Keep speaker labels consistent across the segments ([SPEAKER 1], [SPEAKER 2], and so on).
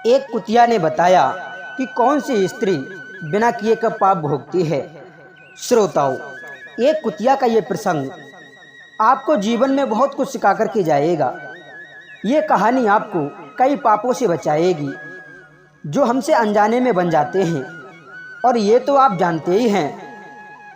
[SPEAKER 1] एक कुतिया ने बताया कि कौन सी स्त्री बिना किए का पाप भोगती है। श्रोताओं, एक कुतिया का ये प्रसंग आपको जीवन में बहुत कुछ सिखा कर के जाएगा। ये कहानी आपको कई पापों से बचाएगी जो हमसे अनजाने में बन जाते हैं। और ये तो आप जानते ही हैं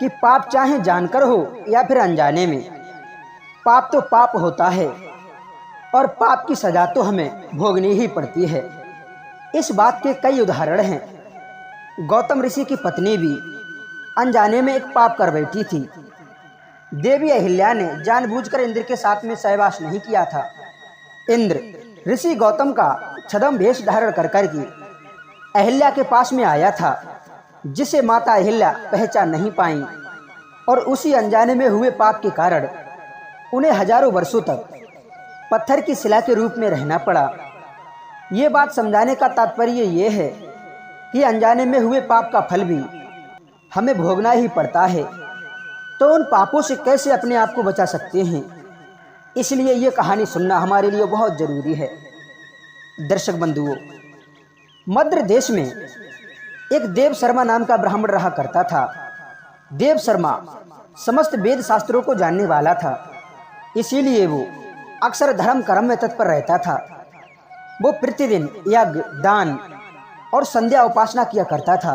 [SPEAKER 1] कि पाप चाहे जानकर हो या फिर अनजाने में, पाप तो पाप होता है और पाप की सजा तो हमें भोगनी ही पड़ती है। इस बात के कई उदाहरण हैं। गौतम ऋषि की पत्नी भी अनजाने में एक पाप कर बैठी थी। देवी अहिल्या ने जानबूझकर इंद्र के साथ में सहवास नहीं किया था। इंद्र ऋषि गौतम का छद्म वेश धारण कर के अहिल्या के पास में आया था, जिसे माता अहिल्या पहचान नहीं पाई और उसी अनजाने में हुए पाप के कारण उन्हें हजारों वर्षों तक पत्थर की शिला के रूप में रहना पड़ा। ये बात समझाने का तात्पर्य ये है कि अनजाने में हुए पाप का फल भी हमें भोगना ही पड़ता है। तो उन पापों से कैसे अपने आप को बचा सकते हैं, इसलिए ये कहानी सुनना हमारे लिए बहुत जरूरी है। दर्शक बंधुओं, मद्र देश में एक देव शर्मा नाम का ब्राह्मण रहा करता था। देव शर्मा समस्त वेद शास्त्रों को जानने वाला था, इसीलिए वो अक्सर धर्म कर्म में तत्पर रहता था। वो प्रतिदिन यज्ञ, दान और संध्या उपासना किया करता था।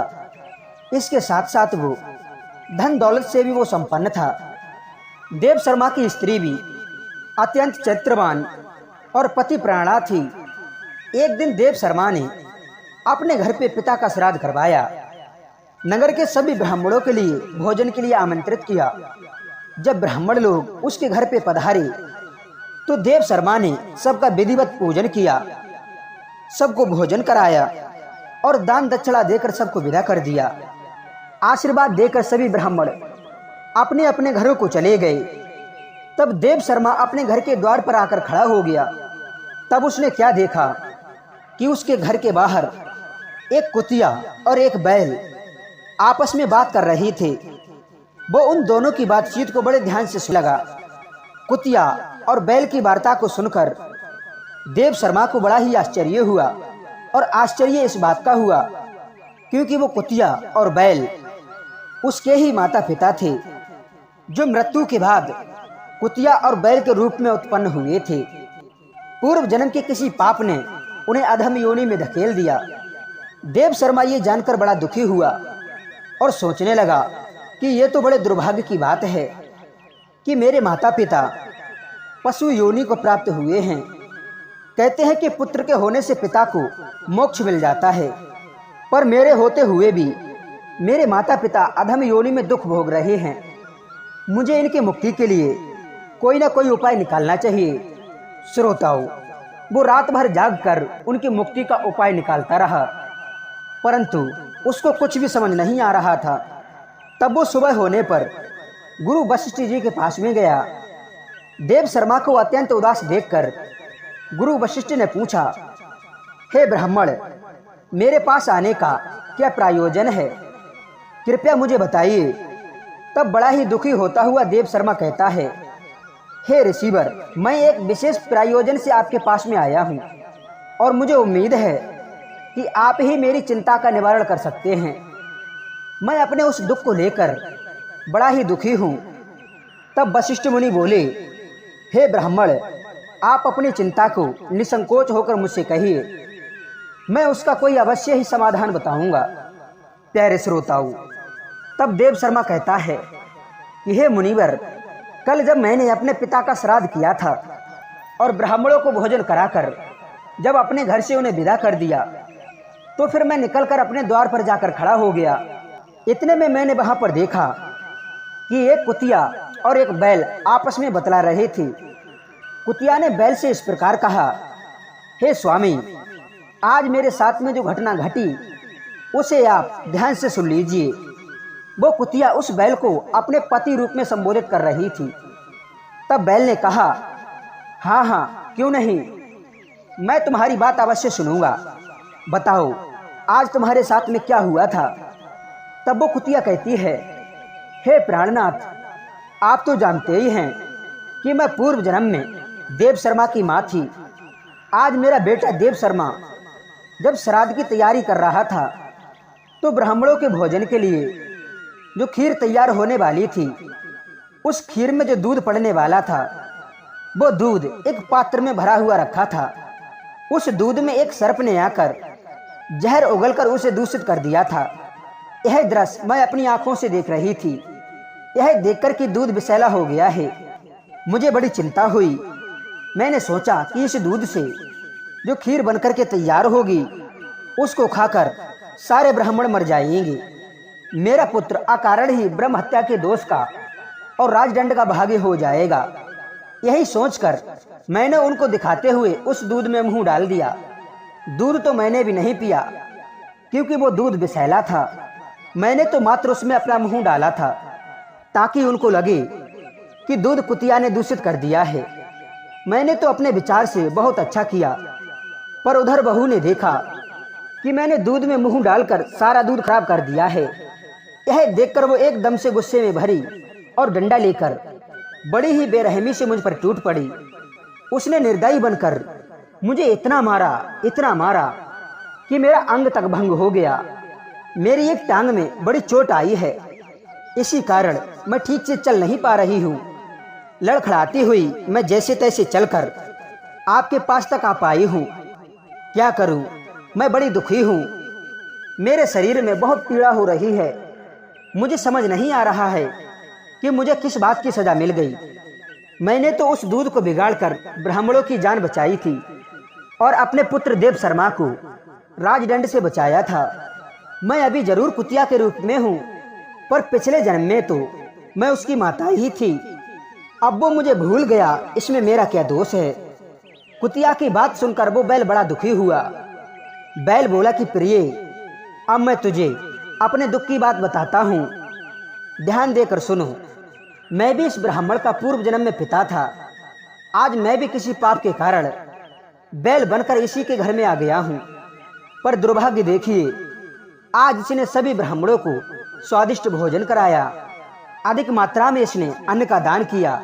[SPEAKER 1] इसके साथ साथ वो धन दौलत से भी वो संपन्न था। देव शर्मा की स्त्री भी अत्यंत चरित्रवान और पति प्राणा थी। एक दिन देव शर्मा ने अपने घर पे पिता का श्राद्ध करवाया। नगर के सभी ब्राह्मणों के लिए भोजन के लिए आमंत्रित किया। जब ब्राह्मण लोग उसके घर पे पधारे तो देव शर्मा ने सबका विधिवत पूजन किया, सबको भोजन कराया और दान दक्षिणा देकर सबको विदा कर दिया। आशीर्वाद देकर सभी ब्राह्मण अपने अपने घरों को चले गए। तब देव शर्मा अपने घर के द्वार पर आकर खड़ा हो गया। तब उसने क्या देखा कि उसके घर के बाहर एक कुतिया और एक बैल आपस में बात कर रहे थे। वो उन दोनों की बातचीत को बड़े ध्यान से सुन लगा। कुतिया और बैल की वार्ता को सुनकर देव शर्मा को बड़ा ही आश्चर्य हुआ। और आश्चर्य इस बात का हुआ क्योंकि वो कुतिया और बैल उसके ही माता पिता थे, जो मृत्यु के बाद कुतिया और बैल के रूप में उत्पन्न हुए थे। पूर्व जन्म के किसी पाप ने उन्हें अधम योनि में धकेल दिया। देव शर्मा ये जानकर बड़ा दुखी हुआ और सोचने लगा कि ये तो बड़े दुर्भाग्य की बात है कि मेरे माता पिता पशु योनि को प्राप्त हुए हैं। कहते हैं कि पुत्र के होने से पिता को मोक्ष मिल जाता है, पर मेरे होते हुए भी मेरे माता पिता अधम योनि में दुख भोग रहे हैं। मुझे इनकी मुक्ति के लिए कोई ना कोई उपाय निकालना चाहिए। श्रोताओं, वो रात भर जागकर उनकी मुक्ति का उपाय निकालता रहा, परंतु उसको कुछ भी समझ नहीं आ रहा था। तब वो सुबह होने पर गुरु वशिष्ठ जी के पास में गया। देव शर्मा को अत्यंत उदास देखकर गुरु वशिष्ठ ने पूछा, हे ब्राह्मण, मेरे पास आने का क्या प्रयोजन है? कृपया मुझे बताइए। तब बड़ा ही दुखी होता हुआ देव शर्मा कहता है, हे ऋषिवर, मैं एक विशेष प्रयोजन से आपके पास में आया हूँ और मुझे उम्मीद है कि आप ही मेरी चिंता का निवारण कर सकते हैं। मैं अपने उस दुख को लेकर बड़ा ही दुखी हूँ। तब वशिष्ठ मुनि बोले, हे ब्राह्मण, आप अपनी चिंता को निसंकोच होकर मुझसे कहिए, मैं उसका कोई अवश्य ही समाधान बताऊंगा। प्यारे श्रोताओं, तब देव शर्मा कहता है कि हे मुनिवर, कल जब मैंने अपने पिता का श्राद्ध किया था और ब्राह्मणों को भोजन कराकर जब अपने घर से उन्हें विदा कर दिया, तो फिर मैं निकलकर अपने द्वार पर जाकर खड़ा हो गया। इतने में मैंने वहां पर देखा कि एक कुतिया और एक बैल आपस में बतला रहे थे। कुतिया ने बैल से इस प्रकार कहा, हे स्वामी, आज मेरे साथ में जो घटना घटी उसे आप ध्यान से सुन लीजिए। वो कुतिया उस बैल को अपने पति रूप में संबोधित कर रही थी। तब बैल ने कहा, हाँ हाँ, क्यों नहीं, मैं तुम्हारी बात अवश्य सुनूंगा। बताओ, आज तुम्हारे साथ में क्या हुआ था? तब वो कुतिया कहती है, हे प्राणनाथ, आप तो जानते ही हैं कि मैं पूर्व जन्म में देव शर्मा की माँ थी। आज मेरा बेटा देव शर्मा जब श्राद्ध की तैयारी कर रहा था तो ब्राह्मणों के भोजन के लिए जो खीर तैयार होने वाली थी, उस खीर में जो दूध पड़ने वाला था, वो दूध एक पात्र में भरा हुआ रखा था। उस दूध में एक सर्प ने आकर जहर उगलकर उसे दूषित कर दिया था। यह दृश्य मैं अपनी आंखों से देख रही थी। यह देखकर कि दूध विषैला हो गया है, मुझे बड़ी चिंता हुई। मैंने सोचा कि इस दूध से जो खीर बनकर के तैयार होगी, उसको खाकर सारे ब्राह्मण मर जाएंगे। मेरा पुत्र अकारण ही ब्रह्म हत्या के दोष का और राजदंड का भागी हो जाएगा। यही सोचकर मैंने उनको दिखाते हुए उस दूध में मुंह डाल दिया। दूध तो मैंने भी नहीं पिया, क्योंकि वो दूध विषैला था। मैंने तो मात्र उसमें अपना मुंह डाला था, ताकि उनको लगे कि दूध कुतिया ने दूषित कर दिया है। मैंने तो अपने विचार से बहुत अच्छा किया, पर उधर बहू ने देखा कि मैंने दूध में मुंह डालकर सारा दूध खराब कर दिया है। यह देखकर वो एकदम से गुस्से में भरी और डंडा लेकर बड़ी ही बेरहमी से मुझ पर टूट पड़ी। उसने निर्दयी बनकर मुझे इतना मारा कि मेरा अंग तक भंग हो गया। मेरी एक टांग में बड़ी चोट आई है, इसी कारण मैं ठीक से चल नहीं पा रही हूँ। लड़खड़ाती हुई मैं जैसे तैसे चलकर आपके पास तक आ पाई हूँ। क्या करूँ, मैं बड़ी दुखी हूँ। मेरे शरीर में बहुत पीड़ा हो रही है। मुझे समझ नहीं आ रहा है कि मुझे किस बात की सजा मिल गई। मैंने तो उस दूध को बिगाड़कर ब्राह्मणों की जान बचाई थी और अपने पुत्र देव शर्मा को राजदंड से बचाया था। मैं अभी जरूर कुतिया के रूप में हूँ, पर पिछले जन्म में तो मैं उसकी माता ही थी। अब वो मुझे भूल गया, इसमें मेरा क्या दोष है। कुतिया की बात सुनकर वो बैल बड़ा दुखी हुआ। बैल बोला कि प्रिय, अब मैं तुझे अपने दुख की बात बताता हूँ, ध्यान देकर सुनो। मैं भी इस ब्राह्मण का पूर्व जन्म में पिता था। आज मैं भी किसी पाप के कारण बैल बनकर इसी के घर में आ गया हूँ, पर दुर्भाग्य देखिए, आज इसने सभी ब्राह्मणों को स्वादिष्ट भोजन कराया। अधिक मात्रा में इसने अन्न का दान किया,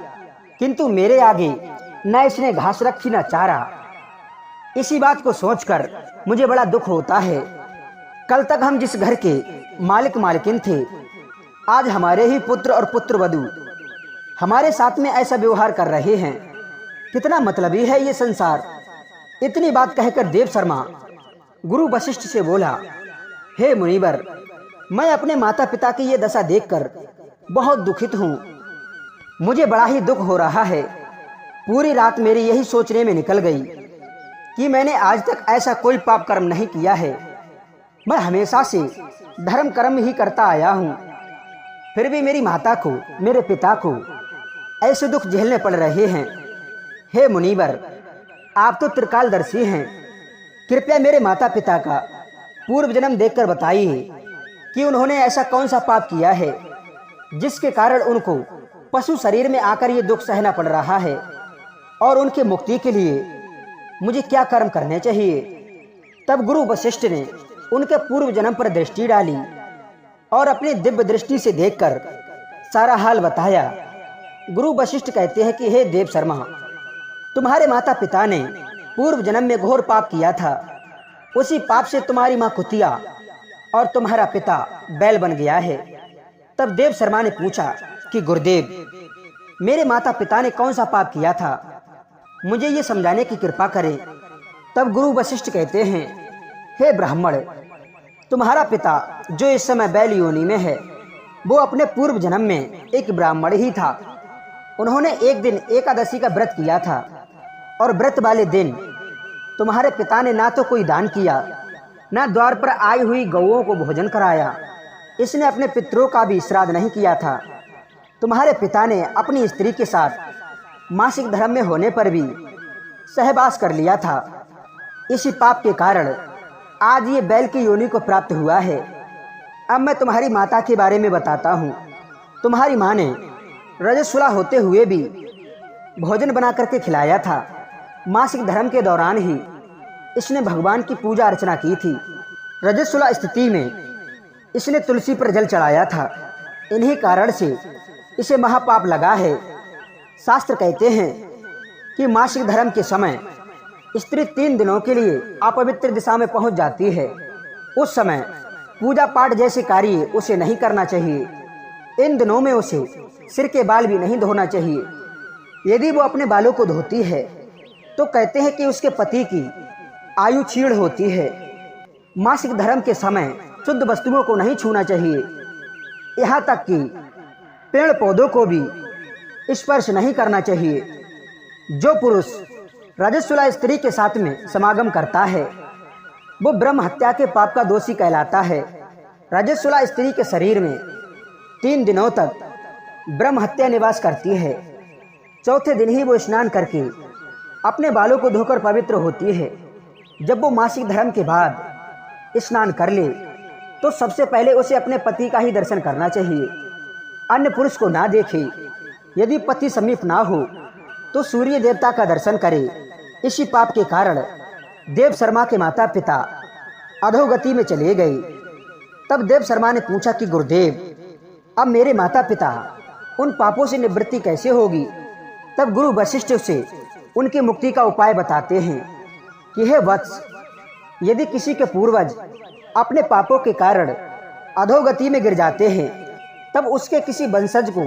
[SPEAKER 1] किंतु मेरे आगे न इसने घास रखी न चारा। इसी बात को सोचकर मुझे बड़ा दुख होता है। कल तक हम जिस घर के मालिक मालकिन थे, आज हमारे ही पुत्र और पुत्रवधू हमारे साथ में ऐसा व्यवहार कर रहे हैं। कितना मतलबी है ये संसार। इतनी बात कहकर देव शर्मा गुरु वशिष्ठ से बोला, हे मुनिवर, मैं अपने माता पिता की ये दशा देखकर बहुत दुखित हूँ। मुझे बड़ा ही दुख हो रहा है। पूरी रात मेरी यही सोचने में निकल गई कि मैंने आज तक ऐसा कोई पाप कर्म नहीं किया है। मैं हमेशा से धर्म कर्म ही करता आया हूँ, फिर भी मेरी माता को, मेरे पिता को ऐसे दुख झेलने पड़ रहे हैं। हे मुनिवर, आप तो त्रिकालदर्शी हैं, कृपया मेरे माता पिता का पूर्व जन्म देखकर बताइए कि उन्होंने ऐसा कौन सा पाप किया है जिसके कारण उनको पशु शरीर में आकर ये दुख सहना पड़ रहा है, और उनके मुक्ति के लिए मुझे क्या कर्म करने चाहिए। तब गुरु वशिष्ठ ने उनके पूर्व जन्म पर दृष्टि डाली और अपनी दिव्य दृष्टि से देखकर सारा हाल बताया। गुरु वशिष्ठ कहते हैं कि हे देव शर्मा, तुम्हारे माता पिता ने पूर्व जन्म में घोर पाप किया था। उसी पाप से तुम्हारी माँ कुतिया और तुम्हारा पिता बैल बन गया है। तब देव शर्मा ने पूछा कि गुरुदेव, मेरे माता पिता ने कौन सा पाप किया था, मुझे ये समझाने की कृपा करें। तब गुरु वशिष्ठ कहते हैं, हे ब्राह्मण, तुम्हारा पिता जो इस समय बैल योनि में है, वो अपने पूर्व जन्म में एक ब्राह्मण ही था। उन्होंने एक दिन एकादशी का व्रत किया था, और व्रत वाले दिन तुम्हारे पिता ने ना तो कोई दान किया, ना द्वार पर आई हुई गौओं को भोजन कराया। इसने अपने पितरों का भी श्राद्ध नहीं किया था। तुम्हारे पिता ने अपनी स्त्री के साथ मासिक धर्म में होने पर भी सहवास कर लिया था। इसी पाप के कारण आज ये बैल की योनि को प्राप्त हुआ है। अब मैं तुम्हारी माता के बारे में बताता हूँ। तुम्हारी माँ ने रजस्वला होते हुए भी भोजन बना करके खिलाया था। मासिक धर्म के दौरान ही इसने भगवान की पूजा अर्चना की थी। रजस्वला स्थिति में इसने तुलसी पर जल चढ़ाया था। इन्हीं कारण से इसे महापाप लगा है। शास्त्र कहते हैं कि मासिक धर्म के समय स्त्री 3 दिनों के लिए अपवित्र दिशा में पहुंच जाती है, उस समय पूजा पाठ जैसे कार्य उसे नहीं करना चाहिए। इन दिनों में उसे सिर के बाल भी नहीं धोना चाहिए। यदि वो अपने बालों को धोती है तो कहते हैं कि उसके पति की आयु क्षीण होती है। मासिक धर्म के समय शुद्ध वस्तुओं को नहीं छूना चाहिए, यहाँ तक कि पेड़ पौधों को भी स्पर्श नहीं करना चाहिए। जो पुरुष रजस्वला स्त्री के साथ में समागम करता है वो ब्रह्म हत्या के पाप का दोषी कहलाता है। रजस्वला स्त्री के शरीर में 3 दिनों तक ब्रह्म हत्या निवास करती है। चौथे दिन ही वो स्नान करके अपने बालों को धोकर पवित्र होती है। जब वो मासिक धर्म के बाद स्नान कर ले तो सबसे पहले उसे अपने पति का ही दर्शन करना चाहिए, अन्य पुरुष को ना देखे। यदि पति समीप ना हो तो सूर्य देवता का दर्शन करे। इसी पाप के कारण देव शर्मा के माता पिता अधोगति में चले गए। तब देव शर्मा ने पूछा कि गुरुदेव, अब मेरे माता पिता उन पापों से निवृत्ति कैसे होगी? तब गुरु वशिष्ठ से उनकी मुक्ति का उपाय बताते हैं कि हे वत्स, यदि किसी के पूर्वज अपने पापों के कारण अधोगति में गिर जाते हैं तब उसके किसी वंशज को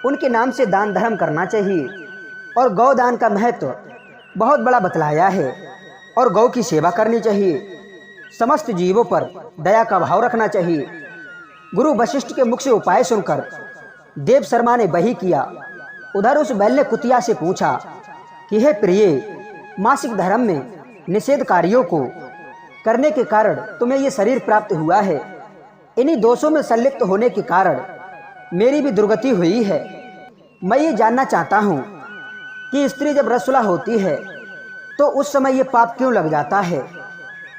[SPEAKER 1] उनके नाम से दान धर्म करना चाहिए। और गौदान का महत्व बहुत बड़ा बतलाया है और गौ की सेवा करनी चाहिए। समस्त जीवों पर दया का भाव रखना चाहिए। गुरु वशिष्ठ के मुख से उपाय सुनकर देव शर्मा ने वही किया। उधर उस बैल ने कुतिया से पूछा कि हे प्रिय, मासिक धर्म में निषेध कार्यों को करने के कारण तुम्हें ये शरीर प्राप्त हुआ है। इन्हीं दोषों में संलिप्त होने के कारण मेरी भी दुर्गति हुई है। मैं ये जानना चाहता हूँ कि स्त्री जब रसुला होती है तो उस समय ये पाप क्यों लग जाता है?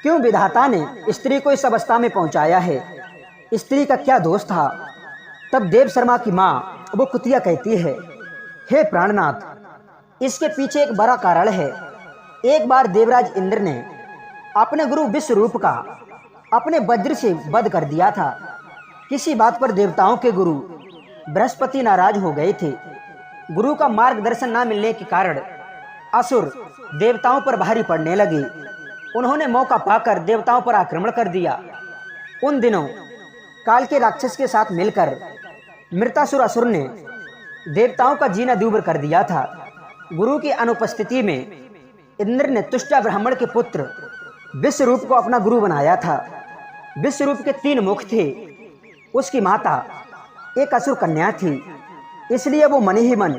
[SPEAKER 1] क्यों विधाता ने स्त्री को इस अवस्था में पहुंचाया है? स्त्री का क्या दोष था? तब देव शर्मा की माँ वो कुतिया कहती है, हे प्राणनाथ, इसके पीछे एक बड़ा कारण है। एक बार देवराज इंद्र ने अपने गुरु विश्वरूप का अपने वज्र से वध कर दिया था। किसी बात पर देवताओं के गुरु बृहस्पति नाराज हो गए थे। गुरु का मार्गदर्शन न मिलने के कारण असुर देवताओं पर भारी पड़ने लगे। उन्होंने मौका पाकर देवताओं पर आक्रमण कर दिया। उन दिनों काल के राक्षस के साथ मिलकर मृतासुर असुर ने देवताओं का जीना दूभर कर दिया था। गुरु की अनुपस्थिति में इंद्र ने तुष्टा ब्राह्मण के पुत्र विश्वरूप को अपना गुरु बनाया था। विश्वरूप के 3 मुख थे। उसकी माता एक असुर कन्या थी, इसलिए वो मन ही मन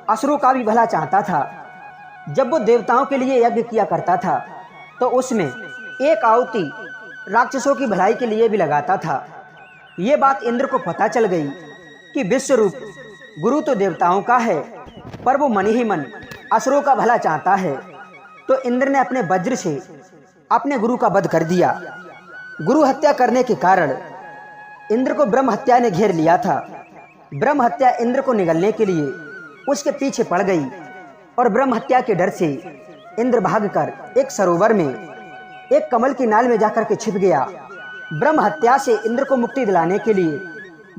[SPEAKER 1] असुरों का भी भला चाहता था। जब वो देवताओं के लिए यज्ञ किया करता था तो उसमें एक आहुति राक्षसों की भलाई के लिए भी लगाता था। ये बात इंद्र को पता चल गई कि विश्वरूप गुरु तो देवताओं का है पर वो मन ही मन असुरों का भला चाहता है। तो इंद्र ने अपने वज्र से अपने गुरु का वध कर दिया। गुरु हत्या करने के कारण इंद्र को ब्रह्म हत्या ने घेर लिया था। ब्रह्म हत्या इंद्र को निगलने के लिए उसके पीछे पड़ गई और ब्रह्म हत्या के डर से इंद्र भागकर एक सरोवर में एक कमल की नाल में जाकर के छिप गया। ब्रह्म हत्या से इंद्र को मुक्ति दिलाने के लिए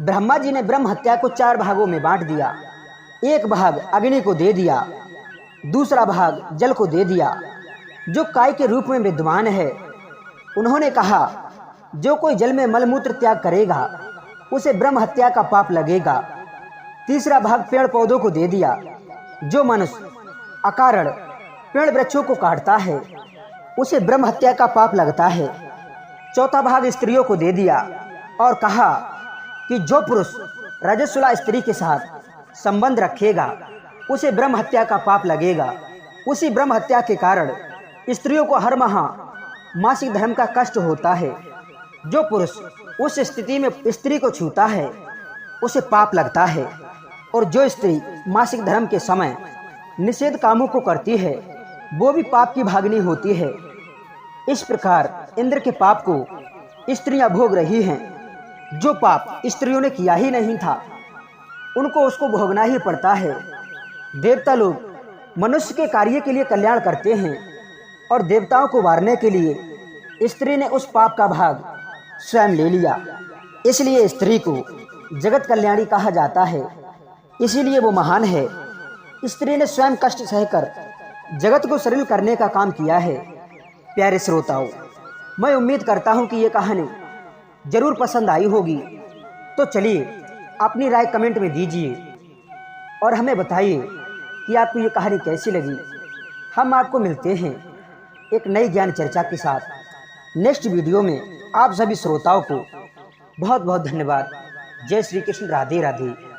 [SPEAKER 1] ब्रह्मा जी ने ब्रह्म हत्या को 4 भागों में बांट दिया। एक भाग अग्नि को दे दिया, दूसरा भाग जल को दे दिया जो काय के रूप में विद्यमान है। उन्होंने कहा, जो कोई जल में मलमूत्र त्याग करेगा उसे ब्रह्म हत्या का पाप लगेगा। तीसरा भाग पेड़ पौधों को दे दिया। जो मनुष्य अकारण पेड़ वृक्षों को काटता है उसे ब्रह्म हत्या का पाप लगता है। चौथा भाग स्त्रियों को दे दिया और कहा कि जो पुरुष रजस्वला स्त्री के साथ संबंध रखेगा उसे ब्रह्म हत्या का पाप लगेगा। उसी ब्रह्म हत्या के कारण स्त्रियों को हर माह मासिक धर्म का कष्ट होता है। जो पुरुष उस स्थिति में स्त्री को छूता है उसे पाप लगता है और जो स्त्री मासिक धर्म के समय निषेध कामों को करती है वो भी पाप की भागिनी होती है। इस प्रकार इंद्र के पाप को स्त्रियां भोग रही हैं। जो पाप स्त्रियों ने किया ही नहीं था उनको उसको भोगना ही पड़ता है। देवता लोग मनुष्य के कार्य के लिए कल्याण करते हैं और देवताओं को मारने के लिए स्त्री ने उस पाप का भाग स्वयं ले लिया। इसलिए स्त्री को जगत कल्याणी कहा जाता है, इसीलिए वो महान है। स्त्री ने स्वयं कष्ट सहकर जगत को सरल करने का काम किया है। प्यारे श्रोताओं, मैं उम्मीद करता हूं कि ये कहानी जरूर पसंद आई होगी। तो चलिए अपनी राय कमेंट में दीजिए और हमें बताइए कि आपको ये कहानी कैसी लगी। हम आपको मिलते हैं एक नई ज्ञान चर्चा के साथ नेक्स्ट वीडियो में। आप सभी श्रोताओं को बहुत बहुत धन्यवाद। जय श्री कृष्ण, राधे राधे।